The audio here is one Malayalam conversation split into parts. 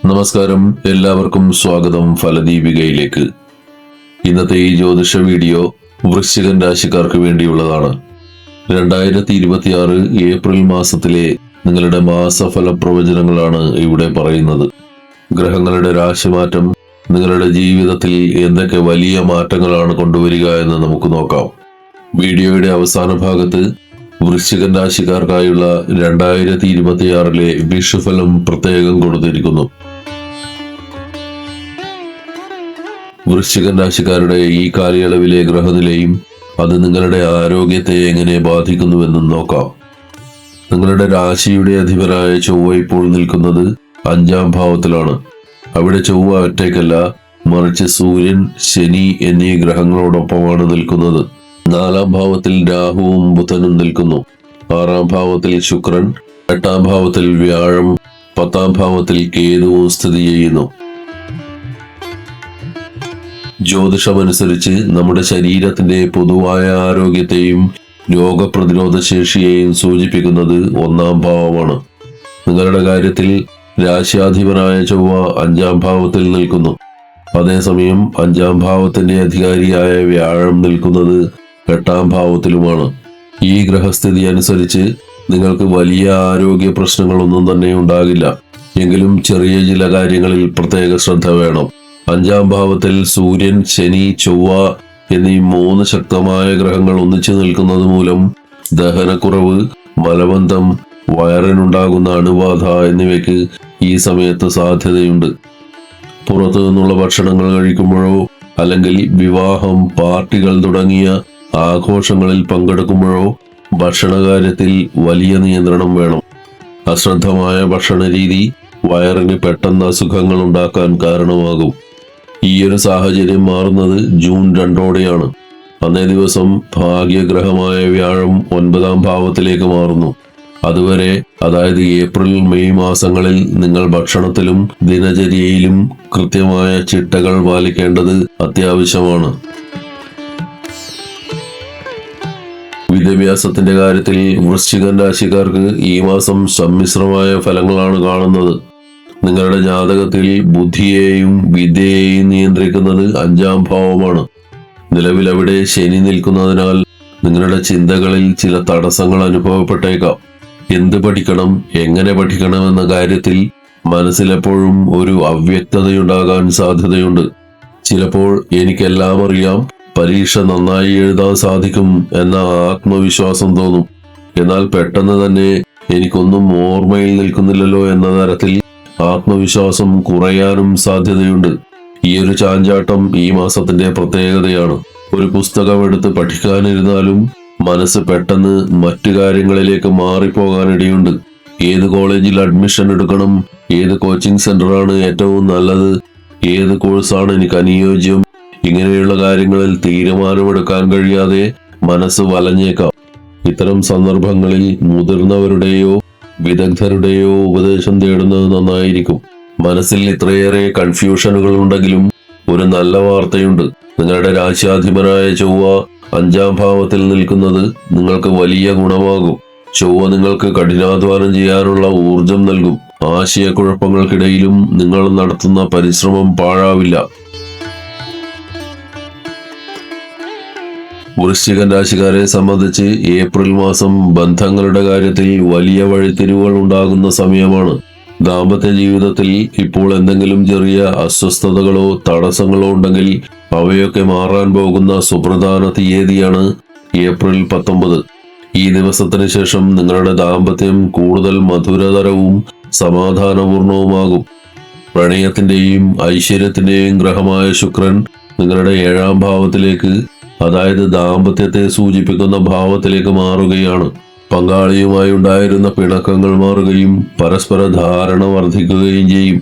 നമസ്കാരം, എല്ലാവർക്കും സ്വാഗതം ഫലദീപികയിലേക്ക്. ഇന്നത്തെ ഈ ജ്യോതിഷ വീഡിയോ വൃശ്ചികൻ രാശിക്കാർക്ക് വേണ്ടിയുള്ളതാണ്. 2026 ഏപ്രിൽ മാസത്തിലെ നിങ്ങളുടെ മാസഫല പ്രവചനങ്ങളാണ് ഇവിടെ പറയുന്നത്. ഗ്രഹങ്ങളുടെ രാശിമാറ്റം നിങ്ങളുടെ ജീവിതത്തിൽ എന്തൊക്കെ വലിയ മാറ്റങ്ങളാണ് കൊണ്ടുവരിക എന്ന് നമുക്ക് നോക്കാം. വീഡിയോയുടെ അവസാന ഭാഗത്ത് വൃശ്ചികൻ രാശിക്കാർക്കായുള്ള 2026 വിഷുഫലം പ്രത്യേകം കൊടുത്തിരിക്കുന്നു. വൃശ്ചികൻ രാശിക്കാരുടെ ഈ കാലയളവിലെ ഗ്രഹനിലയും അത് നിങ്ങളുടെ ആരോഗ്യത്തെ എങ്ങനെ ബാധിക്കുന്നുവെന്നും നോക്കാം. നിങ്ങളുടെ രാശിയുടെ അധിപനായ ചൊവ്വ ഇപ്പോൾ നിൽക്കുന്നത് 5ാം ഭാവത്തിലാണ്. അവിടെ ചൊവ്വ ഒറ്റയ്ക്കല്ല, മറിച്ച് സൂര്യൻ, ശനി എന്നീ ഗ്രഹങ്ങളോടൊപ്പമാണ് നിൽക്കുന്നത്. 4ാം ഭാവത്തിൽ രാഹുവും ബുധനും നിൽക്കുന്നു. 6ാം ഭാവത്തിൽ ശുക്രൻ, 8ാം ഭാവത്തിൽ വ്യാഴം, 10ാം ഭാവത്തിൽ കേതുവും സ്ഥിതി ചെയ്യുന്നു. ജ്യോതിഷമനുസരിച്ച് നമ്മുടെ ശരീരത്തിന്റെ പൊതുവായ ആരോഗ്യത്തെയും രോഗപ്രതിരോധ ശേഷിയെയും സൂചിപ്പിക്കുന്നത് 1ാം ഭാവമാണ്. നിങ്ങളുടെ കാര്യത്തിൽ രാശ്യാധിപനായ ചൊവ്വ 5ാം ഭാവത്തിൽ നിൽക്കുന്നു. അതേസമയം 5ാം ഭാവത്തിന്റെ അധികാരിയായ വ്യാഴം നിൽക്കുന്നത് 8ാം ഭാവത്തിലുമാണ്. ഈ ഗ്രഹസ്ഥിതി അനുസരിച്ച് നിങ്ങൾക്ക് വലിയ ആരോഗ്യ പ്രശ്നങ്ങളൊന്നും തന്നെ ഉണ്ടാകില്ല. എങ്കിലും ചെറിയ ചില കാര്യങ്ങളിൽ പ്രത്യേക ശ്രദ്ധ വേണം. 5ാം ഭാവത്തിൽ സൂര്യൻ, ശനി, ചൊവ്വ എന്നീ 3 ശക്തമായ ഗ്രഹങ്ങൾ ഒന്നിച്ചു നിൽക്കുന്നത് മൂലം ദഹനക്കുറവ്, മലബന്ധം, വയറിനുണ്ടാകുന്ന അണുബാധ എന്നിവയ്ക്ക് ഈ സമയത്ത് സാധ്യതയുണ്ട്. പുറത്തു നിന്നുള്ള ഭക്ഷണങ്ങൾ കഴിക്കുമ്പോഴോ അല്ലെങ്കിൽ വിവാഹം, പാർട്ടികൾ തുടങ്ങിയ ആഘോഷങ്ങളിൽ പങ്കെടുക്കുമ്പോഴോ ഭക്ഷണകാര്യത്തിൽ വലിയ നിയന്ത്രണം വേണം. അശ്രദ്ധമായ ഭക്ഷണ രീതി വയറിന് പെട്ടെന്ന് അസുഖങ്ങൾ ഉണ്ടാക്കാൻ കാരണമാകും. ഈയൊരു സാഹചര്യം മാറുന്നത് ജൂൺ 2 അന്നേ ദിവസം ഭാഗ്യഗ്രഹമായ വ്യാഴം 9ാം ഭാവത്തിലേക്ക് മാറുന്നു. അതുവരെ, അതായത് ഏപ്രിൽ, മെയ് മാസങ്ങളിൽ നിങ്ങൾ ഭക്ഷണത്തിലും ദിനചര്യയിലും കൃത്യമായ ചിട്ടകൾ പാലിക്കേണ്ടത് അത്യാവശ്യമാണ്. വിദ്യാഭ്യാസത്തിന്റെ കാര്യത്തിൽ വൃശ്ചികൻ രാശിക്കാർക്ക് ഈ മാസം സമ്മിശ്രമായ ഫലങ്ങളാണ് കാണുന്നത്. നിങ്ങളുടെ ജാതകത്തിൽ ബുദ്ധിയെയും വിദ്യയെയും നിയന്ത്രിക്കുന്നത് 5ാം ഭാവമാണ്. നിലവിൽ അവിടെ ശനി നിൽക്കുന്നതിനാൽ നിങ്ങളുടെ ചിന്തകളിൽ ചില തടസ്സങ്ങൾ അനുഭവപ്പെട്ടേക്കാം. എന്ത് പഠിക്കണം, എങ്ങനെ പഠിക്കണം എന്ന കാര്യത്തിൽ മനസ്സിലെപ്പോഴും ഒരു അവ്യക്തതയുണ്ടാകാൻ സാധ്യതയുണ്ട്. ചിലപ്പോൾ എനിക്കെല്ലാം അറിയാം, പരീക്ഷ നന്നായി എഴുതാൻ സാധിക്കും എന്ന ആത്മവിശ്വാസം തോന്നും. എന്നാൽ പെട്ടെന്ന് തന്നെ എനിക്കൊന്നും ഓർമ്മയിൽ നിൽക്കുന്നില്ലല്ലോ എന്ന തരത്തിൽ ആത്മവിശ്വാസം കുറയാനും സാധ്യതയുണ്ട്. ഈ ഒരു ചാഞ്ചാട്ടം ഈ മാസത്തിന്റെ പ്രത്യേകതയാണ്. ഒരു പുസ്തകം എടുത്ത് പഠിക്കാനിരുന്നാലും മനസ്സ് പെട്ടെന്ന് മറ്റു കാര്യങ്ങളിലേക്ക് മാറിപ്പോകാനിടയുണ്ട്. ഏത് കോളേജിൽ അഡ്മിഷൻ എടുക്കണം, ഏത് കോച്ചിങ് സെന്ററാണ് ഏറ്റവും നല്ലത്, ഏത് കോഴ്സാണ് എനിക്ക് അനുയോജ്യം, ഇങ്ങനെയുള്ള കാര്യങ്ങളിൽ തീരുമാനമെടുക്കാൻ കഴിയാതെ മനസ്സ് വലഞ്ഞേക്കാം. ഇത്തരം സന്ദർഭങ്ങളിൽ മുതിർന്നവരുടെയോ വിദഗ്ധരുടെയോ ഉപദേശം തേടുന്നത് നന്നായിരിക്കും. മനസ്സിൽ ഇത്രയേറെ കൺഫ്യൂഷനുകൾ ഉണ്ടെങ്കിലും ഒരു നല്ല വാർത്തയുണ്ട്. നിങ്ങളുടെ രാശ്യാധിപനായ ചൊവ്വ 5ാം ഭാവത്തിൽ നിൽക്കുന്നത് നിങ്ങൾക്ക് വലിയ ഗുണമാകും. ചൊവ്വ നിങ്ങൾക്ക് കഠിനാധ്വാനം ചെയ്യാനുള്ള ഊർജം നൽകും. ആശയക്കുഴപ്പങ്ങൾക്കിടയിലും നിങ്ങൾ നടത്തുന്ന പരിശ്രമം പാഴാവില്ല. വൃശ്ചികൻ രാശിക്കാരെ സംബന്ധിച്ച് ഏപ്രിൽ മാസം ബന്ധങ്ങളുടെ കാര്യത്തിൽ വലിയ വഴിത്തിരിവുകൾ ഉണ്ടാകുന്ന സമയമാണ്. ദാമ്പത്യ ജീവിതത്തിൽ ഇപ്പോൾ എന്തെങ്കിലും ചെറിയ അസ്വസ്ഥതകളോ തടസ്സങ്ങളോ ഉണ്ടെങ്കിൽ അവയൊക്കെ മാറാൻ പോകുന്ന സുപ്രധാന തീയതിയാണ് ഏപ്രിൽ 19. ഈ ദിവസത്തിന് ശേഷം നിങ്ങളുടെ ദാമ്പത്യം കൂടുതൽ മധുരതരവും സമാധാനപൂർണവുമാകും. പ്രണയത്തിന്റെയും ഐശ്വര്യത്തിന്റെയും ഗ്രഹമായ ശുക്രൻ നിങ്ങളുടെ 7ാം ഭാവത്തിലേക്ക്, അതായത് ദാമ്പത്യത്തെ സൂചിപ്പിക്കുന്ന ഭാവത്തിലേക്ക് മാറുകയാണ്. പങ്കാളിയുമായി ഉണ്ടായിരുന്ന പിണക്കങ്ങൾ മാറുകയും പരസ്പര ധാരണ വർദ്ധിക്കുകയും ചെയ്യും.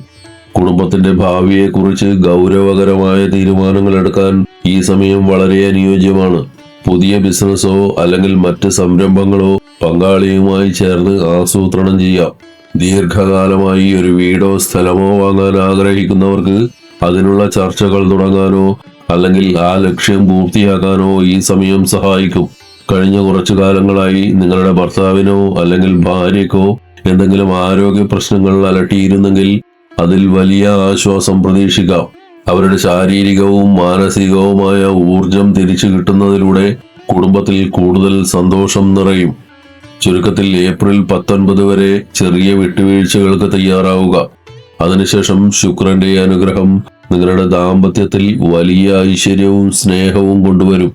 കുടുംബത്തിന്റെ ഭാവിയെക്കുറിച്ച് ഗൗരവകരമായ തീരുമാനങ്ങൾ എടുക്കാൻ ഈ സമയം വളരെ അനുയോജ്യമാണ്. പുതിയ ബിസിനസ്സോ അല്ലെങ്കിൽ മറ്റ് സംരംഭങ്ങളോ പങ്കാളിയുമായി ചേർന്ന് ആസൂത്രണം ചെയ്യാം. ദീർഘകാലമായി ഒരു വീടോ സ്ഥലമോ വാങ്ങാൻ ആഗ്രഹിക്കുന്നവർക്ക് അതിനുള്ള ചർച്ചകൾ തുടങ്ങാനോ അല്ലെങ്കിൽ ആ ലക്ഷ്യം പൂർത്തിയാക്കാനോ ഈ സമയം സഹായിക്കും. കഴിഞ്ഞ കുറച്ചു കാലങ്ങളായി നിങ്ങളുടെ ഭർത്താവിനോ അല്ലെങ്കിൽ ഭാര്യയ്ക്കോ എന്തെങ്കിലും ആരോഗ്യ പ്രശ്നങ്ങൾ അലട്ടിയിരുന്നെങ്കിൽ അതിൽ വലിയ ആശ്വാസം പ്രതീക്ഷിക്കാം. അവരുടെ ശാരീരികവും മാനസികവുമായ ഊർജം തിരിച്ചു കിട്ടുന്നതിലൂടെ കുടുംബത്തിൽ കൂടുതൽ സന്തോഷം നിറയും. ചുരുക്കത്തിൽ ഏപ്രിൽ 19 വരെ ചെറിയ വിട്ടുവീഴ്ചകൾക്ക് തയ്യാറാവുക. അതിനുശേഷം ശുക്രന്റെ അനുഗ്രഹം നിങ്ങളുടെ ദാമ്പത്യത്തിൽ വലിയ ഐശ്വര്യവും സ്നേഹവും കൊണ്ടുവരും.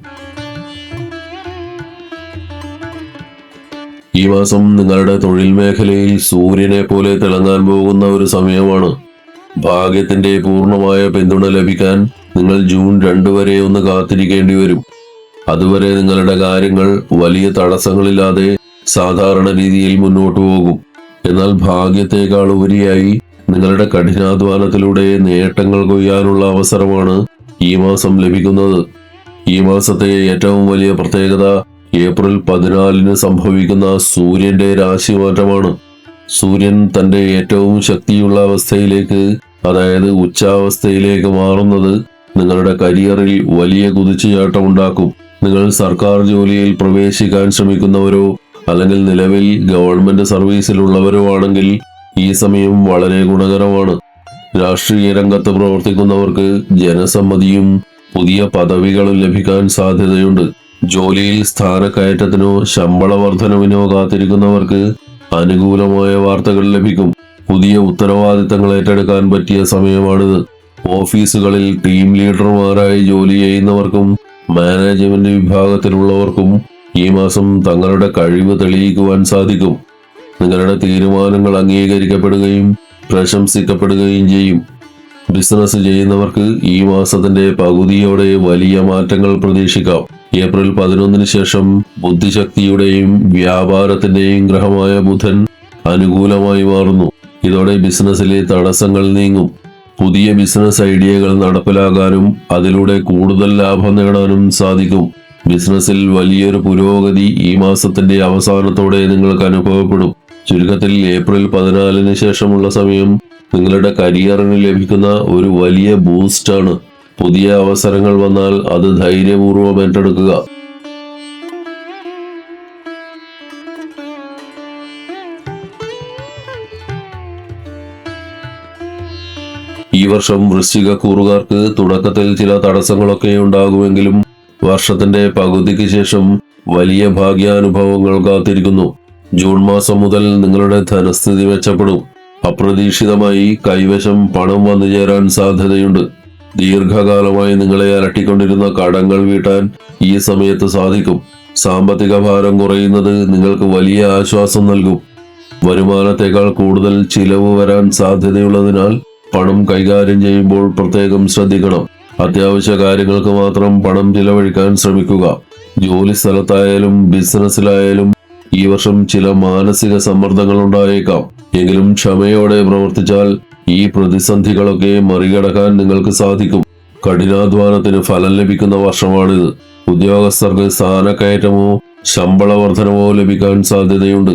ഈ മാസം നിങ്ങളുടെ തൊഴിൽ മേഖലയിൽ സൂര്യനെ പോലെ തിളങ്ങാൻ പോകുന്ന ഒരു സമയമാണ്. ഭാഗ്യത്തിന്റെ പൂർണ്ണമായ പിന്തുണ ലഭിക്കാൻ നിങ്ങൾ ജൂൺ 2 വരെ ഒന്ന് കാത്തിരിക്കേണ്ടി വരും. അതുവരെ നിങ്ങളുടെ കാര്യങ്ങൾ വലിയ തടസ്സങ്ങളില്ലാതെ സാധാരണ രീതിയിൽ മുന്നോട്ടു പോകും. എന്നാൽ ഭാഗ്യത്തെക്കാൾ ഉപരിയായി നിങ്ങളുടെ കഠിനാധ്വാനത്തിലൂടെ നേട്ടങ്ങൾ കൊയ്യാനുള്ള അവസരമാണ് ഈ മാസം ലഭിക്കുന്നത്. ഈ മാസത്തെ ഏറ്റവും വലിയ പ്രത്യേകത ഏപ്രിൽ 14 സംഭവിക്കുന്ന സൂര്യന്റെ രാശിമാറ്റമാണ്. സൂര്യൻ തന്റെ ഏറ്റവും ശക്തിയുള്ള അവസ്ഥയിലേക്ക്, അതായത് ഉച്ചാവസ്ഥയിലേക്ക് മാറുന്നത് നിങ്ങളുടെ കരിയറിൽ വലിയ കുതിച്ചുചാട്ടമുണ്ടാക്കും. നിങ്ങൾ സർക്കാർ ജോലിയിൽ പ്രവേശിക്കാൻ ശ്രമിക്കുന്നവരോ അല്ലെങ്കിൽ നിലവിൽ ഗവൺമെന്റ് സർവീസിലുള്ളവരോ ആണെങ്കിൽ ഈ സമയം വളരെ ഗുണകരമാണ്. രാഷ്ട്രീയ രംഗത്ത് പ്രവർത്തിക്കുന്നവർക്ക് ജനസമ്മതിയും പുതിയ പദവികളും ലഭിക്കാൻ സാധ്യതയുണ്ട്. ജോലിയിൽ സ്ഥാനക്കയറ്റത്തിനോ ശമ്പള വർധനവിനോ കാത്തിരിക്കുന്നവർക്ക് അനുകൂലമായ വാർത്തകൾ ലഭിക്കും. പുതിയ ഉത്തരവാദിത്തങ്ങൾ ഏറ്റെടുക്കാൻ പറ്റിയ സമയമാണിത്. ഓഫീസുകളിൽ ടീം ലീഡർമാരായി ജോലി ചെയ്യുന്നവർക്കും മാനേജ്മെന്റ് വിഭാഗത്തിലുള്ളവർക്കും ഈ മാസം തങ്ങളുടെ കഴിവ് തെളിയിക്കുവാൻ സാധിക്കും. നിങ്ങളുടെ തീരുമാനങ്ങൾ അംഗീകരിക്കപ്പെടുകയും പ്രശംസിക്കപ്പെടുകയും ചെയ്യും. ബിസിനസ് ചെയ്യുന്നവർക്ക് ഈ മാസത്തിന്റെ പകുതിയോടെ വലിയ മാറ്റങ്ങൾ പ്രതീക്ഷിക്കാം. ഏപ്രിൽ 11 ശേഷം ബുദ്ധിശക്തിയുടെയും വ്യാപാരത്തിന്റെയും ഗ്രഹമായ ബുധൻ അനുകൂലമായി മാറുന്നു. ഇതോടെ ബിസിനസ്സിലെ തടസ്സങ്ങൾ നീങ്ങും. പുതിയ ബിസിനസ് ഐഡിയകൾ നടപ്പിലാക്കാനും അതിലൂടെ കൂടുതൽ ലാഭം നേടാനും സാധിക്കും. ബിസിനസ്സിൽ വലിയൊരു പുരോഗതി ഈ മാസത്തിന്റെ അവസാനത്തോടെ നിങ്ങൾക്ക് അനുഭവപ്പെടും. ചുരുക്കത്തിൽ ഏപ്രിൽ 14 ശേഷമുള്ള സമയം നിങ്ങളുടെ കരിയറിന് ലഭിക്കുന്ന ഒരു വലിയ ബൂസ്റ്റാണ്. പുതിയ അവസരങ്ങൾ വന്നാൽ അത് ധൈര്യപൂർവ്വം ഏറ്റെടുക്കുക. ഈ വർഷം വൃശ്ചികക്കൂറുകാർക്ക് തുടക്കത്തിൽ ചില തടസ്സങ്ങളൊക്കെ ഉണ്ടാകുമെങ്കിലും വർഷത്തിന്റെ പകുതിക്ക് ശേഷം വലിയ ഭാഗ്യാനുഭവങ്ങൾ കാത്തിരിക്കുന്നു. ജൂൺ മാസം മുതൽ നിങ്ങളുടെ ധനസ്ഥിതി മെച്ചപ്പെടും. അപ്രതീക്ഷിതമായി കൈവശം പണം വന്നു ചേരാൻ സാധ്യതയുണ്ട്. ദീർഘകാലമായി നിങ്ങളെ അലട്ടിക്കൊണ്ടിരുന്ന കടങ്ങൾ വീട്ടാൻ ഈ സമയത്ത് സാധിക്കും. സാമ്പത്തിക ഭാരം കുറയുന്നത് നിങ്ങൾക്ക് വലിയ ആശ്വാസം നൽകും. വരുമാനത്തെക്കാൾ കൂടുതൽ ചിലവ് വരാൻ സാധ്യതയുള്ളതിനാൽ പണം കൈകാര്യം ചെയ്യുമ്പോൾ പ്രത്യേകം ശ്രദ്ധിക്കണം. അത്യാവശ്യ കാര്യങ്ങൾക്ക് മാത്രം പണം ചിലവഴിക്കാൻ ശ്രമിക്കുക. ജോലി സ്ഥലത്തായാലും ബിസിനസ്സിലായാലും ഈ വർഷം ചില മാനസിക സമ്മർദ്ദങ്ങൾ ഉണ്ടായേക്കാം. എങ്കിലും ക്ഷമയോടെ പ്രവർത്തിച്ചാൽ ഈ പ്രതിസന്ധികളൊക്കെ മറികടക്കാൻ നിങ്ങൾക്ക് സാധിക്കും. കഠിനാധ്വാനത്തിന് ഫലം ലഭിക്കുന്ന വർഷമാണിത്. ഉദ്യോഗസ്ഥർക്ക് സ്ഥാനക്കയറ്റമോ ശമ്പള വർധനമോ ലഭിക്കാൻ സാധ്യതയുണ്ട്.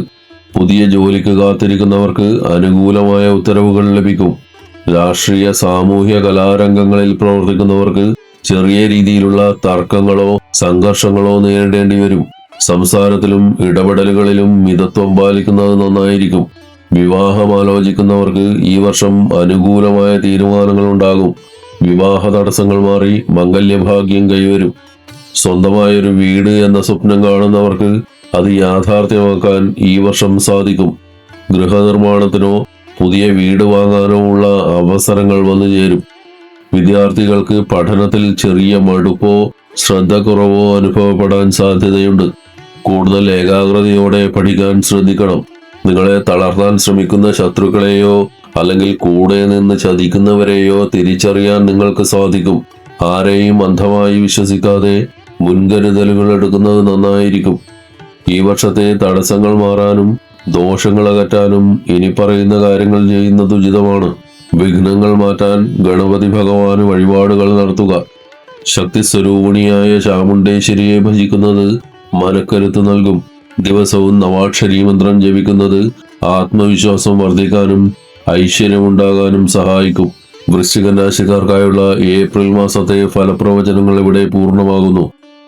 പുതിയ ജോലിക്ക് കാത്തിരിക്കുന്നവർക്ക് അനുകൂലമായ ഉത്തരവുകൾ ലഭിക്കും. രാഷ്ട്രീയ സാമൂഹ്യ കലാരംഗങ്ങളിൽ പ്രവർത്തിക്കുന്നവർക്ക് ചെറിയ രീതിയിലുള്ള തർക്കങ്ങളോ സംഘർഷങ്ങളോ നേരിടേണ്ടി വരും. സംസാരത്തിലും ഇടപെടലുകളിലും മിതത്വം പാലിക്കുന്നത് നന്നായിരിക്കും. വിവാഹം ആലോചിക്കുന്നവർക്ക് ഈ വർഷം അനുകൂലമായ തീരുമാനങ്ങൾ ഉണ്ടാകും. വിവാഹ തടസ്സങ്ങൾ മാറി മംഗല്യഭാഗ്യം കൈവരും. സ്വന്തമായൊരു വീട് എന്ന സ്വപ്നം കാണുന്നവർക്ക് അത് യാഥാർത്ഥ്യമാക്കാൻ ഈ വർഷം സാധിക്കും. ഗൃഹനിർമ്മാണത്തിനോ പുതിയ വീട് വാങ്ങാനോ ഉള്ള അവസരങ്ങൾ വന്നു ചേരും. വിദ്യാർത്ഥികൾക്ക് പഠനത്തിൽ ചെറിയ മടുപ്പോ ശ്രദ്ധക്കുറവോ അനുഭവപ്പെടാൻ സാധ്യതയുണ്ട്. കൂടുതൽ ഏകാഗ്രതയോടെ പഠിക്കാൻ ശ്രദ്ധിക്കണം. നിങ്ങളെ തളർത്താൻ ശ്രമിക്കുന്ന ശത്രുക്കളെയോ അല്ലെങ്കിൽ കൂടെ നിന്ന് ചതിക്കുന്നവരെയോ തിരിച്ചറിയാൻ നിങ്ങൾക്ക് സാധിക്കും. ആരെയും അന്ധമായി വിശ്വസിക്കാതെ മുൻകരുതലുകൾ എടുക്കുന്നത് നന്നായിരിക്കും. ഈ വർഷത്തെ തടസ്സങ്ങൾ മാറാനും ദോഷങ്ങൾ അകറ്റാനും ഇനി പറയുന്ന കാര്യങ്ങൾ ചെയ്യുന്നത് ഉചിതമാണ്. വിഘ്നങ്ങൾ മാറ്റാൻ ഗണപതി ഭഗവാന് വഴിപാടുകൾ നടത്തുക. ശക്തിസ്വരൂപിണിയായ ചാമുണ്ടേശ്വരിയെ ഭജിക്കുന്നത് മനക്കരുത്ത് നൽകും. ദിവസവും നവാക്ഷരി മന്ത്രം ജപിക്കുന്നത് ആത്മവിശ്വാസം വർദ്ധിക്കാനും ഐശ്വര്യമുണ്ടാകാനും സഹായിക്കും. വൃശ്ചിക രാശിക്കാർക്കായുള്ള ഏപ്രിൽ മാസത്തെ ഫലപ്രവചനങ്ങൾ ഇവിടെ പൂർണ്ണമാകുന്നു.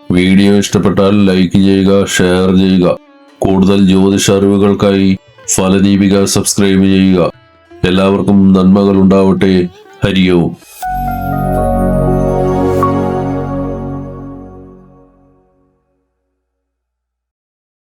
വീഡിയോ ഇഷ്ടപ്പെട്ടാൽ ലൈക്ക് ചെയ്യുക, ഷെയർ ചെയ്യുക. കൂടുതൽ ജ്യോതിഷ അറിവുകൾക്കായി ഫലദീപിക സബ്സ്ക്രൈബ് ചെയ്യുക. എല്ലാവർക്കും നന്മകൾ ഉണ്ടാവട്ടെ. ഹരി ഓം.